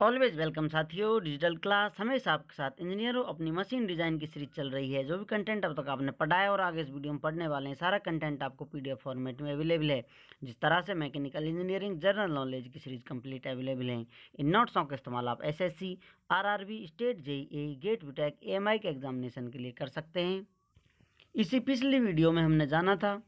Always welcome साथियों। Digital class हमेशा आपके साथ इंजीनियरों अपनी मशीन डिज़ाइन की सीरीज चल रही है। जो भी कंटेंट अब तक आपने पढ़ा है और आगे इस वीडियो में पढ़ने वाले हैं, सारा कंटेंट आपको पीडीएफ फॉर्मेट में अवेलेबल है। जिस तरह से मैकेनिकल इंजीनियरिंग जनरल नॉलेज की सीरीज कंप्लीट अवेलेबल है। इन नोट्सों का इस्तेमाल आप SSC, RRB, state, JEE, GATE, BTech, AMI के एग्जामिनेशन के लिए कर सकते हैं। इसी पिछली वीडियो में हमने जाना था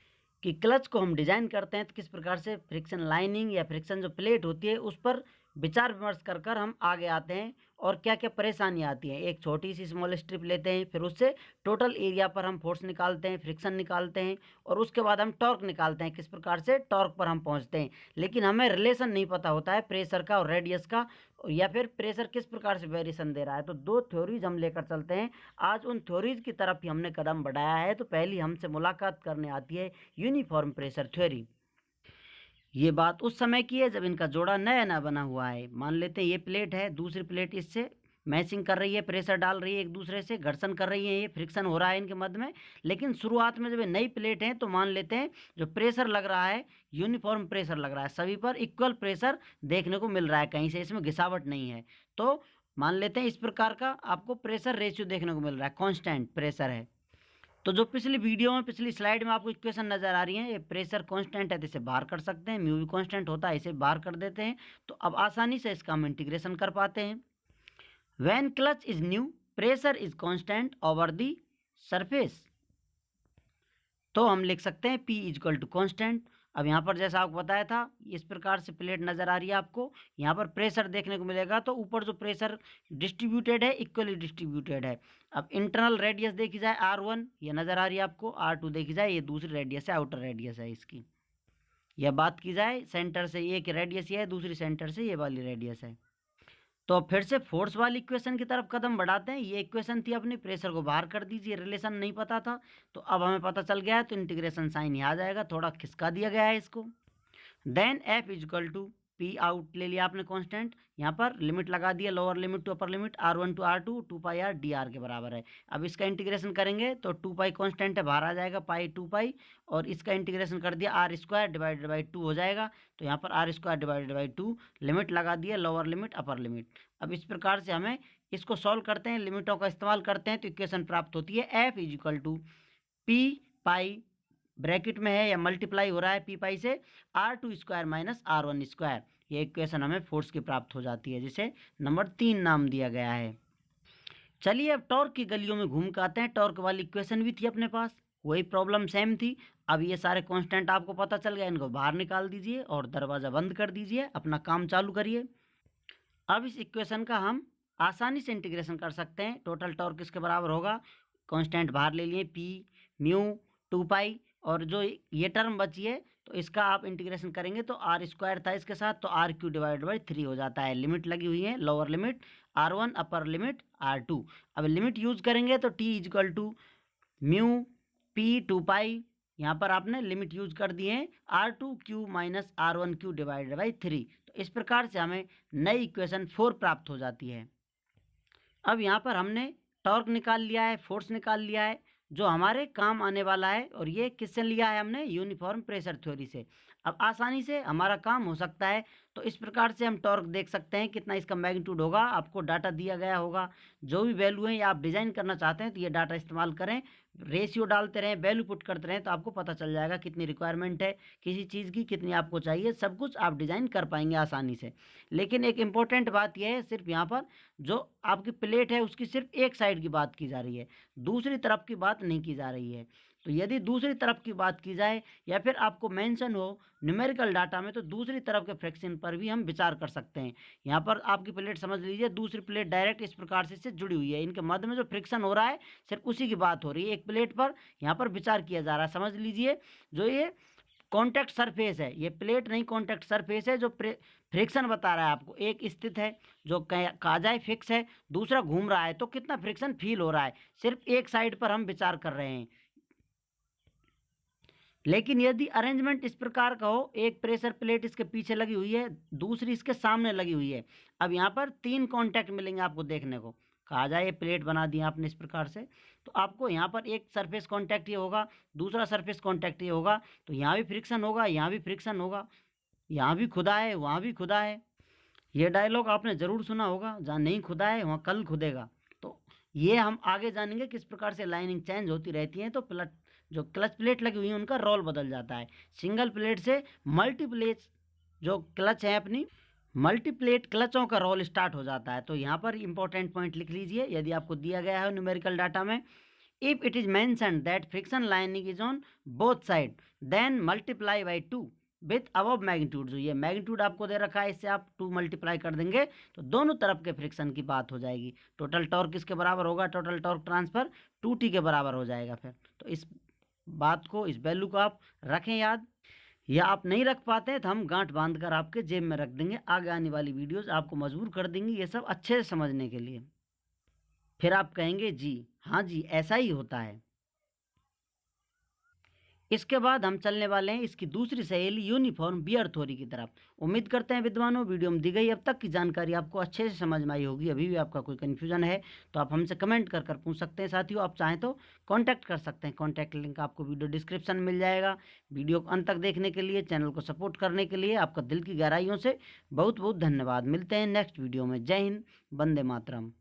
कि क्लच को हम डिज़ाइन करते हैं तो किस प्रकार से फ्रिक्शन लाइनिंग या फ्रिक्शन जो प्लेट होती है उस पर विचार विमर्श कर कर हम आगे आते हैं और क्या क्या परेशानियाँ आती हैं। एक छोटी सी स्मॉल स्ट्रिप लेते हैं, फिर उससे टोटल एरिया पर हम फोर्स निकालते हैं, फ्रिक्शन निकालते हैं और उसके बाद हम टॉर्क निकालते हैं, किस प्रकार से टॉर्क पर हम पहुंचते हैं। लेकिन हमें रिलेशन नहीं पता होता है प्रेशर का और रेडियस का, या फिर प्रेशर किस प्रकार से वेरिएशन दे रहा है। तो दो थ्योरीज हम लेकर चलते हैं। आज उन थ्योरीज की तरफ ही हमने कदम बढ़ाया है। तो पहली हमसे मुलाकात करने आती है यूनिफॉर्म प्रेशर थ्योरी। ये बात उस समय की है जब इनका जोड़ा नया नया बना हुआ है। मान लेते हैं ये प्लेट है, दूसरी प्लेट इससे मैचिंग कर रही है, प्रेशर डाल रही है, एक दूसरे से घर्षण कर रही है, ये फ्रिक्शन हो रहा है इनके मध्य में। लेकिन शुरुआत में जब ये नई प्लेट है तो मान लेते हैं जो प्रेशर लग रहा है यूनिफॉर्म प्रेशर लग रहा है, सभी पर इक्वल प्रेशर देखने को मिल रहा है, कहीं से इसमें घिसावट नहीं है। तो मान लेते हैं इस प्रकार का आपको प्रेशर रेशियो देखने को मिल रहा है, कांस्टेंट प्रेशर है। तो जो पिछली वीडियो में पिछली स्लाइड में आपको इक्वेशन नजर आ रही है, ये प्रेशर कांस्टेंट है तो इसे बाहर कर सकते हैं, म्यू भी कांस्टेंट होता है, इसे बाहर कर देते हैं। तो अब आसानी से इसका हम इंटीग्रेशन कर पाते हैं। When clutch is new, pressure is constant over the surface. तो हम लिख सकते हैं P इजक्वल टू कॉन्स्टेंट। अब यहाँ पर जैसा आपको बताया था, इस प्रकार से प्लेट नज़र आ रही है आपको, यहाँ पर प्रेशर देखने को मिलेगा। तो ऊपर जो प्रेशर डिस्ट्रीब्यूटेड है इक्वली डिस्ट्रीब्यूटेड है। अब इंटरनल रेडियस देखी जाए R1, ये नज़र आ रही है आपको, R2 देखी जाए, ये दूसरी रेडियस है, आउटर रेडियस है इसकी। यह बात की जाए सेंटर से एक रेडियस ये है, दूसरी सेंटर से ये वाली रेडियस है। तो फिर से फोर्स वाली इक्वेशन की तरफ कदम बढ़ाते हैं। ये इक्वेशन थी अपनी, प्रेशर को बाहर कर दीजिए, रिलेशन नहीं पता था तो अब हमें पता चल गया है। तो इंटीग्रेशन साइन यहाँ आ जाएगा, थोड़ा खिसका दिया गया है इसको। Then F equal to P out ले लिया आपने कांस्टेंट, यहाँ पर लिमिट लगा दिया, lower limit to upper limit, R1 to R2 2 pi r d r के बराबर है। अब इसका इंटीग्रेशन करेंगे तो 2 पाई कांस्टेंट है, बाहर आ जाएगा, पाई 2 पाई, और इसका इंटीग्रेशन कर दिया आर स्क्वायर डिवाइडेड बाई 2 हो जाएगा। तो यहाँ पर r square divided by 2, limit लगा दिया, लोअर लिमिट अपर लिमिट। अब इस प्रकार से हमें इसको सॉल्व करते हैं, लिमिटों का इस्तेमाल करते हैं तो इक्वेशन प्राप्त होती है F equal to P pi bracket में है या मल्टीप्लाई हो रहा है पी पाई से, R2 square minus R1 square. ये इक्वेशन हमें फोर्स की प्राप्त हो जाती है, जिसे नंबर 3 नाम दिया गया है। चलिए अब टॉर्क की गलियों में घूम के आते हैं। टॉर्क वाली इक्वेशन भी थी अपने पास, वही प्रॉब्लम सेम थी। अब ये सारे कांस्टेंट आपको पता चल गया, इनको बाहर निकाल दीजिए और दरवाज़ा बंद कर दीजिए, अपना काम चालू करिए। अब इस इक्वेशन का हम आसानी से इंटीग्रेशन कर सकते हैं। टोटल टॉर्क इसके बराबर होगा, कांस्टेंट बाहर ले लिए, पी म्यू 2 पाई, और जो ये टर्म बची है तो इसका आप इंटीग्रेशन करेंगे तो आर स्क्वायर था इसके साथ, तो आर क्यू डिवाइड बाई 3 हो जाता है। लिमिट लगी हुई है, lower limit R1 upper limit R2। अब लिमिट यूज करेंगे तो T equal to mu P 2 pi, यहाँ पर आपने लिमिट यूज कर दिए हैं R2 Q minus R1 Q divided by 3। तो इस प्रकार से हमें नई इक्वेशन 4 प्राप्त हो जाती है। अब यहाँ पर हमने टॉर्क निकाल लिया है, फोर्स निकाल लिया है जो हमारे काम आने वाला है, और ये किससे लिया है हमने, यूनिफॉर्म प्रेशर थ्योरी से। अब आसानी से हमारा काम हो सकता है। तो इस प्रकार से हम टॉर्क देख सकते हैं कितना इसका मैग्नीट्यूड होगा, आपको डाटा दिया गया होगा। जो भी वैल्यू है या आप डिज़ाइन करना चाहते हैं तो ये डाटा इस्तेमाल करें, रेशियो डालते रहें, वैल्यू पुट करते रहें, तो आपको पता चल जाएगा कितनी रिक्वायरमेंट है किसी चीज़ की, कितनी आपको चाहिए, सब कुछ आप डिज़ाइन कर पाएंगे आसानी से। लेकिन एक इम्पॉर्टेंट बात यह है, सिर्फ यहाँ पर जो आपकी प्लेट है उसकी सिर्फ एक साइड की बात की जा रही है, दूसरी तरफ की बात नहीं की जा रही है। तो यदि दूसरी तरफ की बात की जाए या फिर आपको मेंशन हो न्यूमेरिकल डाटा में, तो दूसरी तरफ के फ्रैक्शन पर भी हम विचार कर सकते हैं। यहाँ पर आपकी प्लेट समझ लीजिए, दूसरी प्लेट डायरेक्ट इस प्रकार से इससे जुड़ी हुई है, इनके मध्य में जो फ्रिक्शन हो रहा है सिर्फ उसी की बात हो रही है। एक प्लेट पर यहाँ पर विचार किया जा रहा है, समझ लीजिए। जो ये कॉन्टैक्ट सरफेस है, ये प्लेट नहीं कॉन्टैक्ट सरफेस है, जो फ्रिक्शन बता रहा है आपको, एक स्थित है जो कहा जाए फिक्स है, दूसरा घूम रहा है, तो कितना फ्रिक्शन फील हो रहा है, सिर्फ एक साइड पर हम विचार कर रहे हैं। लेकिन यदि अरेंजमेंट इस प्रकार का हो, एक प्रेशर प्लेट इसके पीछे लगी हुई है, दूसरी इसके सामने लगी हुई है, अब यहाँ पर 3 कॉन्टैक्ट मिलेंगे आपको देखने को। कहा जाए ये प्लेट बना दी आपने इस प्रकार से, तो आपको यहाँ पर एक सरफेस कॉन्टैक्ट ये होगा, दूसरा सरफेस कॉन्टैक्ट ये होगा, तो यहाँ भी फ्रिक्शन होगा, यहाँ भी फ्रिक्शन होगा, यहाँ भी खुदा है, वहाँ भी खुदा है। ये डायलॉग आपने ज़रूर सुना होगा, जहाँ नहीं खुदा है वहाँ कल खुदेगा। तो ये हम आगे जानेंगे किस प्रकार से लाइनिंग चेंज होती रहती है, तो जो क्लच प्लेट लगी हुई है उनका रोल बदल जाता है। सिंगल प्लेट से मल्टी प्लेट जो क्लच है अपनी मल्टीप्लेट क्लचों का रोल स्टार्ट हो जाता है। तो यहाँ पर इंपॉर्टेंट पॉइंट लिख लीजिए यदि आपको दिया गया है न्यूमेरिकल डाटा में, if it is mentioned that friction lining is on both side then multiply by 2 with above magnitude. जो ये मैग्नीट्यूड आपको दे रखा है इससे आप 2 मल्टीप्लाई कर देंगे तो दोनों तरफ के फ्रिक्शन की बात हो जाएगी। टोटल टॉर्क किसके बराबर होगा, टोटल टॉर्क ट्रांसफर 2T के बराबर हो जाएगा। फिर तो इस बात को, इस वैल्यू को आप रखें याद, या आप नहीं रख पाते हैं तो हम गांठ बांध कर आपके जेब में रख देंगे। आगे आने वाली वीडियोस आपको मजबूर कर देंगी ये सब अच्छे से समझने के लिए। फिर आप कहेंगे जी हाँ जी ऐसा ही होता है। इसके बाद हम चलने वाले हैं इसकी दूसरी सहेली यूनिफॉर्म बियर थ्योरी की तरफ। उम्मीद करते हैं विद्वानों वीडियो में दी गई अब तक की जानकारी आपको अच्छे से समझ में आई होगी। अभी भी आपका कोई कन्फ्यूजन है तो आप हमसे कमेंट कर कर पूछ सकते हैं। साथियों आप चाहें तो कांटेक्ट कर सकते हैं, कांटेक्ट लिंक आपको वीडियो डिस्क्रिप्शन में मिल जाएगा। वीडियो को अंत तक देखने के लिए, चैनल को सपोर्ट करने के लिए आपका दिल की गहराइयों से बहुत बहुत धन्यवाद। मिलते हैं नेक्स्ट वीडियो में। जय हिंद, वंदे मातरम।